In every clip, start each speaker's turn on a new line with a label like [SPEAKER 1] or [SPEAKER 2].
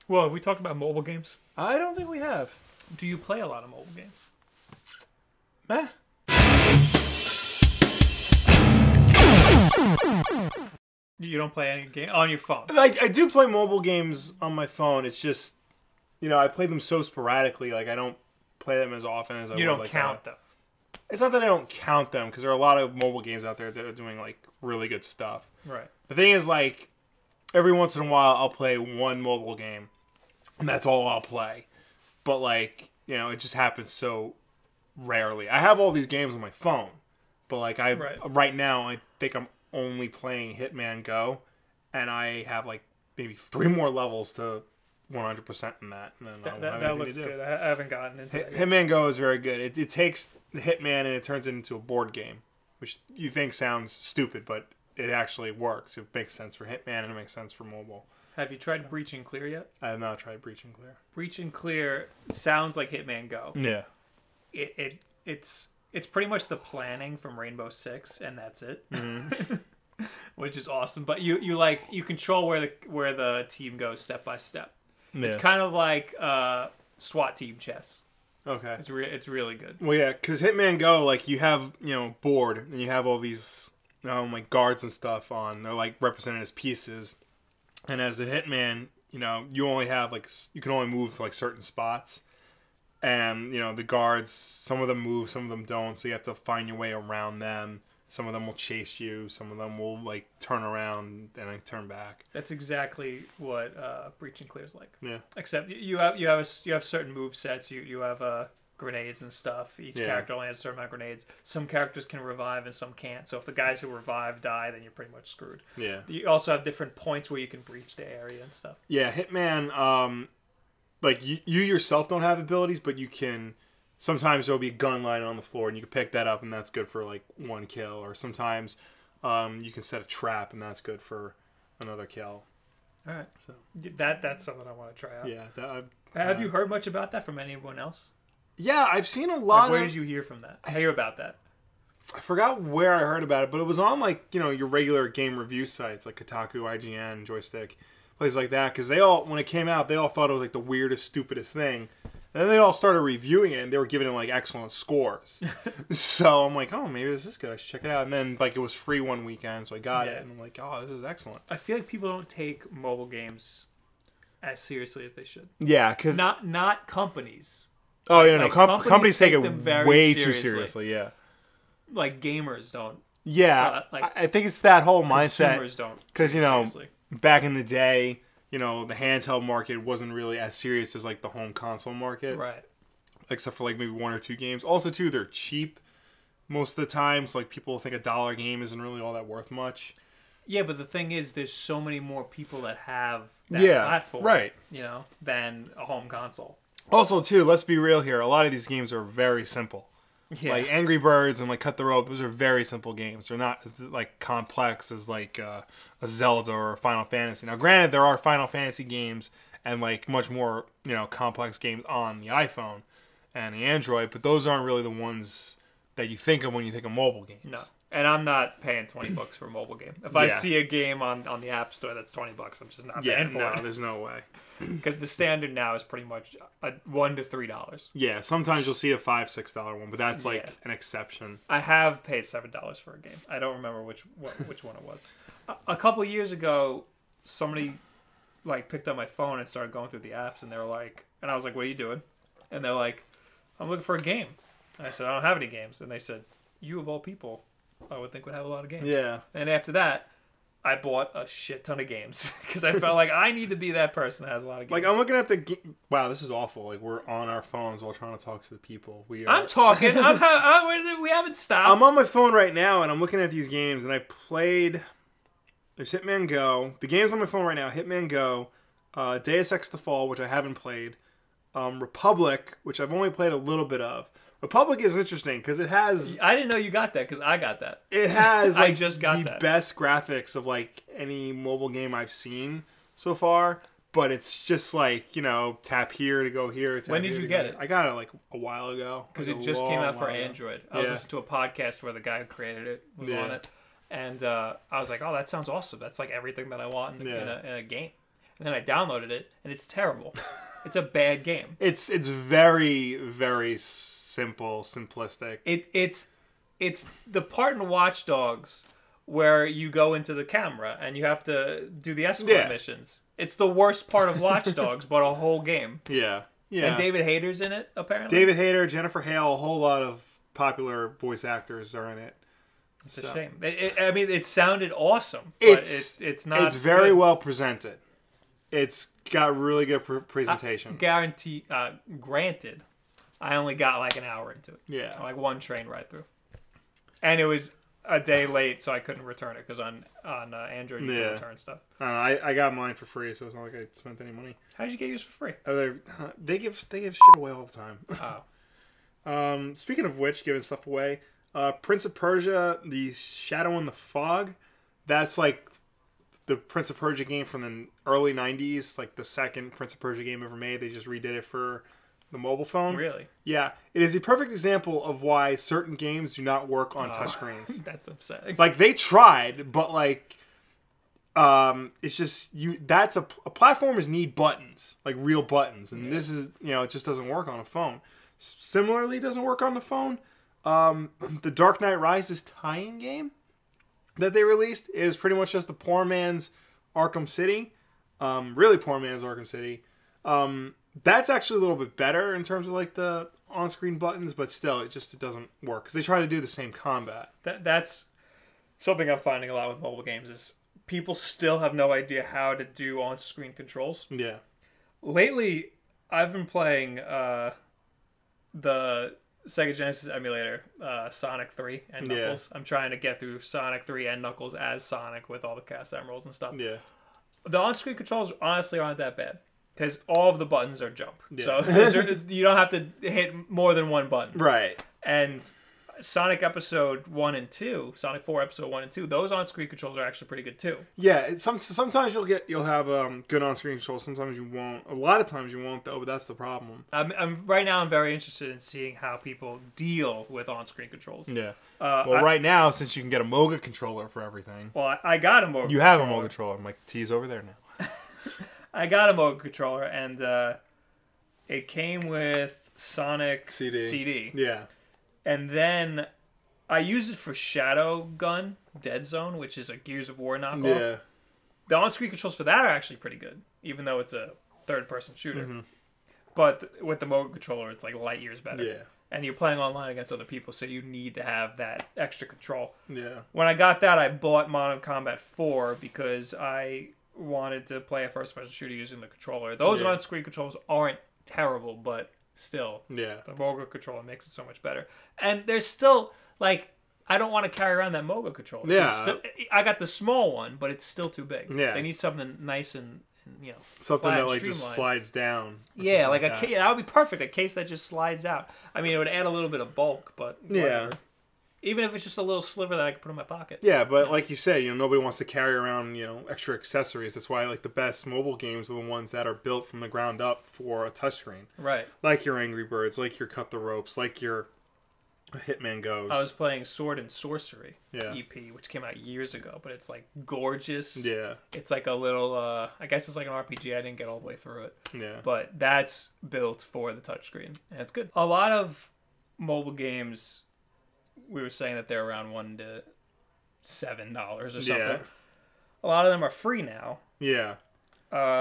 [SPEAKER 1] Well, have we talked about mobile games?
[SPEAKER 2] I don't think we have.
[SPEAKER 1] Do you play a lot of mobile games?
[SPEAKER 2] Meh.
[SPEAKER 1] You don't play any game on your phone?
[SPEAKER 2] I do play mobile games on my phone. It's just, I play them so sporadically. Like, I don't play them as often as I would.
[SPEAKER 1] You don't
[SPEAKER 2] like
[SPEAKER 1] count them.
[SPEAKER 2] It's not that I don't count them, because there are a lot of mobile games out there that are doing, like, really good stuff.
[SPEAKER 1] Right.
[SPEAKER 2] The thing is, like, every once in a while, I'll play one mobile game, and that's all I'll play. But, like, it just happens so rarely. I have all these games on my phone, but, like, right now, I think I'm only playing Hitman Go, and I have, like, maybe 3 more levels to 100% in that. And then
[SPEAKER 1] that looks good. I haven't gotten into that yet.
[SPEAKER 2] Hitman Go is very good. It takes the Hitman and it turns it into a board game, which you think sounds stupid, but it actually works. It makes sense for Hitman and it makes sense for mobile.
[SPEAKER 1] Have you tried Breach and Clear yet?
[SPEAKER 2] I have not tried Breach and Clear.
[SPEAKER 1] Breach and Clear sounds like Hitman Go.
[SPEAKER 2] Yeah.
[SPEAKER 1] It's pretty much the planning from Rainbow Six, and that's it. Mm-hmm. Which is awesome. But you control where the team goes step by step. Yeah. It's kind of like SWAT team chess.
[SPEAKER 2] Okay.
[SPEAKER 1] It's really good.
[SPEAKER 2] Well, yeah, because Hitman Go, like, you have, board, and you have all these, like, guards and stuff on. They're, like, represented as pieces. And as the Hitman, you only have, like, you can only move to, like, certain spots. And, the guards, some of them move, some of them don't, so you have to find your way around them. Some of them will chase you. Some of them will, like, turn around and like, turn back.
[SPEAKER 1] That's exactly what Breach and Clear is like.
[SPEAKER 2] Yeah.
[SPEAKER 1] Except you have certain move sets. You have grenades and stuff. Each character only has a certain amount of grenades. Some characters can revive and some can't. So if the guys who revive die, then you're pretty much screwed.
[SPEAKER 2] Yeah.
[SPEAKER 1] You also have different points where you can breach the area and stuff.
[SPEAKER 2] Yeah, Hitman. Like you yourself don't have abilities, but you can. Sometimes there'll be a gun lying on the floor, and you can pick that up, and that's good for, like, 1 kill. Or sometimes you can set a trap, and that's good for another kill.
[SPEAKER 1] All right. So that's something I want to try out.
[SPEAKER 2] Yeah.
[SPEAKER 1] Have you heard much about that from anyone else?
[SPEAKER 2] Yeah, I've seen a lot.
[SPEAKER 1] Where did you hear from that? Hear about that?
[SPEAKER 2] I forgot where I heard about it, but it was on, like, your regular game review sites, like Kotaku, IGN, Joystick, places like that. Because when it came out, they all thought it was, like, the weirdest, stupidest thing. And then they all started reviewing it, and they were giving it, like, excellent scores. So I'm like, oh, maybe this is good. I should check it out. And then, like, it was free one weekend, so I got it. And I'm like, oh, this is excellent.
[SPEAKER 1] I feel like people don't take mobile games as seriously as they should.
[SPEAKER 2] Yeah, because...
[SPEAKER 1] Not companies.
[SPEAKER 2] Oh, yeah, no. Companies take it way too seriously, yeah.
[SPEAKER 1] Like, gamers don't.
[SPEAKER 2] Yeah, I think it's that whole mindset.
[SPEAKER 1] Consumers don't.
[SPEAKER 2] Because, back in the day... the handheld market wasn't really as serious as, like, the home console market.
[SPEAKER 1] Right.
[SPEAKER 2] Except for, like, maybe 1 or 2 games. Also, too, they're cheap most of the time. So, like, people think $1 game isn't really all that worth much.
[SPEAKER 1] Yeah, but the thing is, there's so many more people that have that platform,
[SPEAKER 2] right.
[SPEAKER 1] Than a home console.
[SPEAKER 2] Also, too, let's be real here. A lot of these games are very simple. Yeah. Like Angry Birds and, like, Cut the Rope, those are very simple games. They're not as, like, complex as, like, a Zelda or a Final Fantasy. Now, granted, there are Final Fantasy games and, like, much more, complex games on the iPhone and the Android, but those aren't really the ones that you think of when you think of mobile games.
[SPEAKER 1] No. And I'm not paying $20 for a mobile game. If I see a game on the App Store that's $20, I'm just not paying for it.
[SPEAKER 2] No, there's no way.
[SPEAKER 1] Because the standard now is pretty much $1 to $3.
[SPEAKER 2] Yeah, sometimes you'll see a $5, $6 one, but that's like an exception.
[SPEAKER 1] I have paid $7 for a game. I don't remember which one it was. A couple years ago, somebody like picked up my phone and started going through the apps, and they were like, and I was like, "What are you doing?" And they're like, "I'm looking for a game." And I said, "I don't have any games." And they said, "You of all people, I would think would have a lot of games."
[SPEAKER 2] Yeah.
[SPEAKER 1] And after that, I bought a shit ton of games because I felt like I need to be that person that has a lot of games.
[SPEAKER 2] Like, I'm looking at the wow, this is awful. Like, we're on our phones while trying to talk to the people.
[SPEAKER 1] I'm talking. We haven't stopped.
[SPEAKER 2] I'm on my phone right now, and I'm looking at these games, and I played... There's Hitman Go. The games on my phone right now, Hitman Go, Deus Ex The Fall, which I haven't played, Republic, which I've only played a little bit of. Republic is interesting because it has...
[SPEAKER 1] I didn't know you got that because I got that.
[SPEAKER 2] It has like,
[SPEAKER 1] I just got
[SPEAKER 2] the best graphics of like any mobile game I've seen so far. But it's just like, tap here to go here. Tap
[SPEAKER 1] when did you get it?
[SPEAKER 2] I got it like a while ago.
[SPEAKER 1] Because it just came out for Android. I was listening to a podcast where the guy who created it was on it. And I was like, oh, that sounds awesome. That's like everything that I want in a game. And And then I downloaded it, and it's terrible. It's a bad game.
[SPEAKER 2] It's very, very simple, simplistic.
[SPEAKER 1] It's the part in Watch Dogs where you go into the camera and you have to do the escort missions. It's the worst part of Watch Dogs, but a whole game.
[SPEAKER 2] Yeah. Yeah.
[SPEAKER 1] And David Hayter's in it, apparently.
[SPEAKER 2] David Hayter, Jennifer Hale, a whole lot of popular voice actors are in it.
[SPEAKER 1] It's a shame. I mean, it sounded awesome, but it's not.
[SPEAKER 2] It's very well presented. It's got really good presentation.
[SPEAKER 1] Granted, I only got like an hour into it.
[SPEAKER 2] Yeah.
[SPEAKER 1] Like one train ride through. And it was a day late, so I couldn't return it because on Android you can return stuff.
[SPEAKER 2] I got mine for free, so it's not like I spent any money.
[SPEAKER 1] How did you get yours for free?
[SPEAKER 2] They give shit away all the time. Speaking of which, giving stuff away, Prince of Persia, the Shadow in the Fog, that's like the Prince of Persia game from the early 90s, like the second Prince of Persia game ever made. They just redid it for the mobile phone.
[SPEAKER 1] Really?
[SPEAKER 2] Yeah. It is a perfect example of why certain games do not work on touchscreens.
[SPEAKER 1] That's upsetting.
[SPEAKER 2] Like, they tried, but like, it's just, platformers need buttons, like real buttons. And this is, it just doesn't work on a phone. Similarly, it doesn't work on the phone. The Dark Knight Rises tie-in game that they released is pretty much just the poor man's Arkham City. Really poor man's Arkham City. That's actually a little bit better in terms of like the on-screen buttons, but still, it doesn't work because they try to do the same combat.
[SPEAKER 1] That's something I'm finding a lot with mobile games is people still have no idea how to do on-screen controls.
[SPEAKER 2] Yeah.
[SPEAKER 1] Lately, I've been playing the Sega Genesis emulator, Sonic 3 and Knuckles. I'm trying to get through Sonic 3 and Knuckles as Sonic with all the cast emeralds and stuff.
[SPEAKER 2] Yeah.
[SPEAKER 1] The on-screen controls honestly aren't that bad because all of the buttons are jump. Yeah. So you don't have to hit more than one button.
[SPEAKER 2] Right.
[SPEAKER 1] And Sonic Episode 1 and 2, Sonic 4 Episode 1 and 2, those on-screen controls are actually pretty good too.
[SPEAKER 2] Yeah, sometimes you'll have good on-screen controls, sometimes you won't. A lot of times you won't though, but that's the problem.
[SPEAKER 1] Right now I'm very interested in seeing how people deal with on-screen controls.
[SPEAKER 2] Yeah. Right now, since you can get a Moga controller for everything.
[SPEAKER 1] Well, I got a Moga controller.
[SPEAKER 2] You have a Moga controller. I'm like, T's over there now.
[SPEAKER 1] I got a Moga controller and it came with Sonic CD.
[SPEAKER 2] Yeah.
[SPEAKER 1] And then I used it for Shadow Gun, Dead Zone, which is a Gears of War knockoff.
[SPEAKER 2] Yeah.
[SPEAKER 1] The on-screen controls for that are actually pretty good, even though it's a third-person shooter.
[SPEAKER 2] Mm-hmm.
[SPEAKER 1] But with the Moga controller, it's like light years better.
[SPEAKER 2] Yeah.
[SPEAKER 1] And you're playing online against other people, so you need to have that extra control.
[SPEAKER 2] Yeah.
[SPEAKER 1] When I got that, I bought Modern Combat 4 because I wanted to play a first-person shooter using the controller. Those on-screen controls aren't terrible, but still, the Moga controller makes it so much better. And there's still, like, I don't want to carry around that Moga controller.
[SPEAKER 2] Yeah.
[SPEAKER 1] I got the small one, but it's still too big.
[SPEAKER 2] Yeah.
[SPEAKER 1] They need something nice and
[SPEAKER 2] something that like just slides down.
[SPEAKER 1] Yeah, like a case. That would be perfect. A case that just slides out. I mean, it would add a little bit of bulk, but whatever. Even if it's just a little sliver that I could put in my pocket.
[SPEAKER 2] Yeah, but like you said, nobody wants to carry around, extra accessories. That's why like the best mobile games are the ones that are built from the ground up for a touchscreen.
[SPEAKER 1] Right.
[SPEAKER 2] Like your Angry Birds, like your Cut the Ropes, like your Hitman Goes.
[SPEAKER 1] I was playing Sword and Sorcery EP, which came out years ago, but it's like gorgeous.
[SPEAKER 2] Yeah.
[SPEAKER 1] It's like a little, I guess it's like an RPG. I didn't get all the way through it.
[SPEAKER 2] Yeah.
[SPEAKER 1] But that's built for the touchscreen, and it's good. A lot of mobile games, we were saying that they're around $1 to $7 or something.
[SPEAKER 2] Yeah.
[SPEAKER 1] A lot of them are free now.
[SPEAKER 2] Yeah.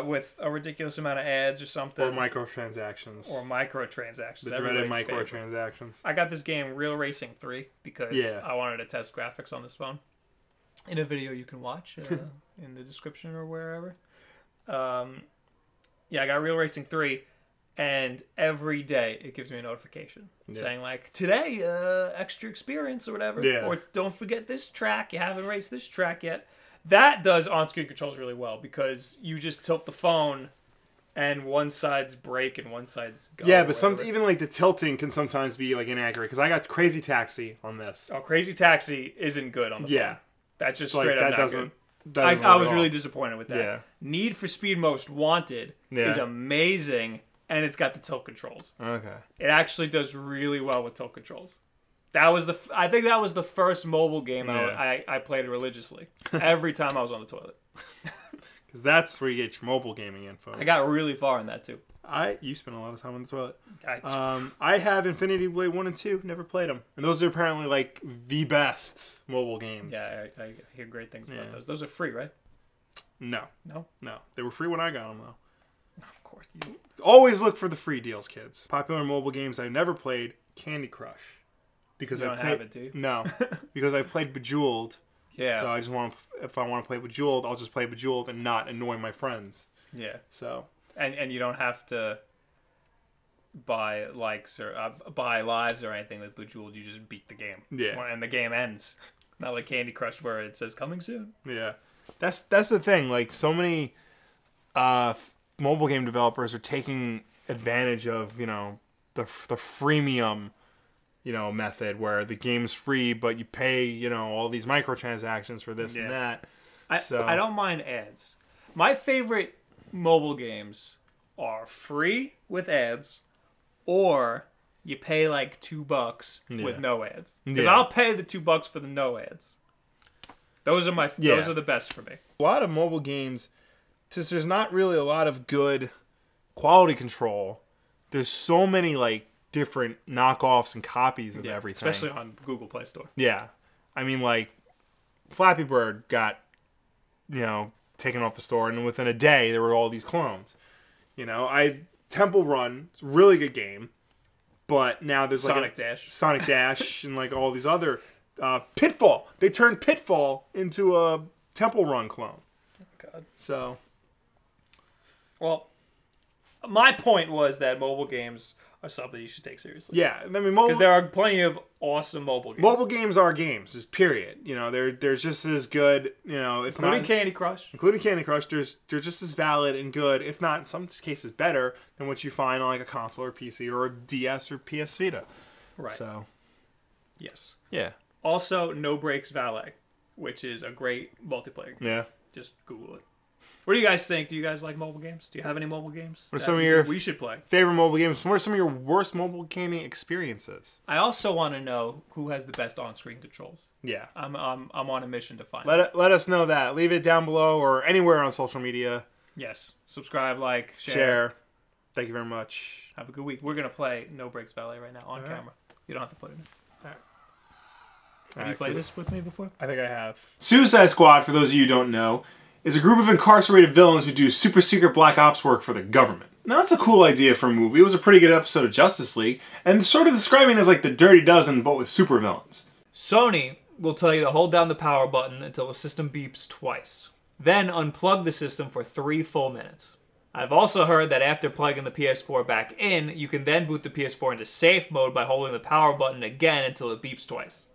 [SPEAKER 1] With a ridiculous amount of ads or something.
[SPEAKER 2] Or microtransactions.
[SPEAKER 1] The
[SPEAKER 2] dreaded microtransactions.
[SPEAKER 1] I got this game, Real Racing 3, because I wanted to test graphics on this phone. In a video you can watch in the description or wherever. I got Real Racing 3, and every day it gives me a notification saying, like, today, extra experience or whatever.
[SPEAKER 2] Yeah.
[SPEAKER 1] Or don't forget this track. You haven't raced this track yet. That does on-screen controls really well because you just tilt the phone and one side's brake and one side's go.
[SPEAKER 2] Yeah, but even like the tilting can sometimes be like inaccurate because I got Crazy Taxi on this.
[SPEAKER 1] Oh, Crazy Taxi isn't good on the phone. That's just straight up not good.
[SPEAKER 2] I
[SPEAKER 1] was really disappointed with that.
[SPEAKER 2] Yeah.
[SPEAKER 1] Need for Speed Most Wanted is amazing, and it's got the tilt controls.
[SPEAKER 2] Okay.
[SPEAKER 1] It actually does really well with tilt controls. I think that was the first mobile game I played religiously. Every time I was on the toilet.
[SPEAKER 2] Because that's where you get your mobile gaming info.
[SPEAKER 1] I got really far in that too.
[SPEAKER 2] You spent a lot of time on the toilet. I have Infinity Blade 1 and 2. Never played them. And those are apparently like the best mobile games.
[SPEAKER 1] Yeah, I hear great things about those. Those are free, right?
[SPEAKER 2] No.
[SPEAKER 1] No?
[SPEAKER 2] No. They were free when I got them, though.
[SPEAKER 1] Of course. You...
[SPEAKER 2] Always look for the free deals, kids. Popular mobile games I've never played, Candy Crush. Because
[SPEAKER 1] you don't have it, do you?
[SPEAKER 2] No. Because I've played Bejeweled.
[SPEAKER 1] Yeah.
[SPEAKER 2] So I just want to, if I want to play Bejeweled, I'll just play Bejeweled and not annoy my friends.
[SPEAKER 1] Yeah.
[SPEAKER 2] So.
[SPEAKER 1] And you don't have to buy likes or buy lives or anything with Bejeweled. You just beat the game.
[SPEAKER 2] Yeah.
[SPEAKER 1] And the game ends. Not like Candy Crush where it says coming soon.
[SPEAKER 2] Yeah. That's the thing. Like, so many mobile game developers are taking advantage of, you know, the freemium, you know, method where the game's free, but you pay, you know, all these microtransactions for this and that.
[SPEAKER 1] I don't mind ads. My favorite mobile games are free with ads, or you pay like $2 with no ads. Because I'll pay the $2 for the no ads. Those are those are the best for me.
[SPEAKER 2] A lot of mobile games, since there's not really a lot of good quality control, there's so many like different knockoffs and copies of everything.
[SPEAKER 1] Especially on Google Play Store.
[SPEAKER 2] Yeah. I mean, like, Flappy Bird got, you know, taken off the store, and within a day there were all these clones. You know, Temple Run, it's a really good game, but now there's like Sonic Dash and like all these other Pitfall. They turned Pitfall into a Temple Run clone.
[SPEAKER 1] God.
[SPEAKER 2] So,
[SPEAKER 1] well, my point was that mobile games are something you should take seriously.
[SPEAKER 2] Yeah, I mean,
[SPEAKER 1] because there are plenty of awesome mobile games.
[SPEAKER 2] Mobile games are games, just period. You know, they're just as good. You know, if
[SPEAKER 1] including
[SPEAKER 2] not,
[SPEAKER 1] Candy Crush.
[SPEAKER 2] Including Candy Crush, they're just as valid and good, if not in some cases better than what you find on like a console or PC or a DS or PS Vita.
[SPEAKER 1] Right.
[SPEAKER 2] So,
[SPEAKER 1] yes.
[SPEAKER 2] Yeah.
[SPEAKER 1] Also, No Breaks Valet, which is a great multiplayer game.
[SPEAKER 2] Yeah.
[SPEAKER 1] Just Google it. What do you guys think? Do you guys like mobile games? Do you have any mobile games?
[SPEAKER 2] What are some of your
[SPEAKER 1] we should play?
[SPEAKER 2] Favorite mobile games? What are some of your worst mobile gaming experiences?
[SPEAKER 1] I also want to know who has the best on-screen controls.
[SPEAKER 2] Yeah.
[SPEAKER 1] I'm on a mission to find
[SPEAKER 2] let us know that. Leave it down below or anywhere on social media.
[SPEAKER 1] Yes. Subscribe, like,
[SPEAKER 2] share. Thank you very much.
[SPEAKER 1] Have a good week. We're going to play No Breaks Valet right now on camera. You don't have to put it in. All right. Have you played this with me before?
[SPEAKER 2] I think I have. Suicide Squad, for those of you who don't know, is a group of incarcerated villains who do super secret black ops work for the government. Now that's a cool idea for a movie. It was a pretty good episode of Justice League, and sort of describing it as like the Dirty Dozen, but with supervillains.
[SPEAKER 1] Sony will tell you to hold down the power button until the system beeps twice. Then unplug the system for 3 full minutes. I've also heard that after plugging the PS4 back in, you can then boot the PS4 into safe mode by holding the power button again until it beeps twice.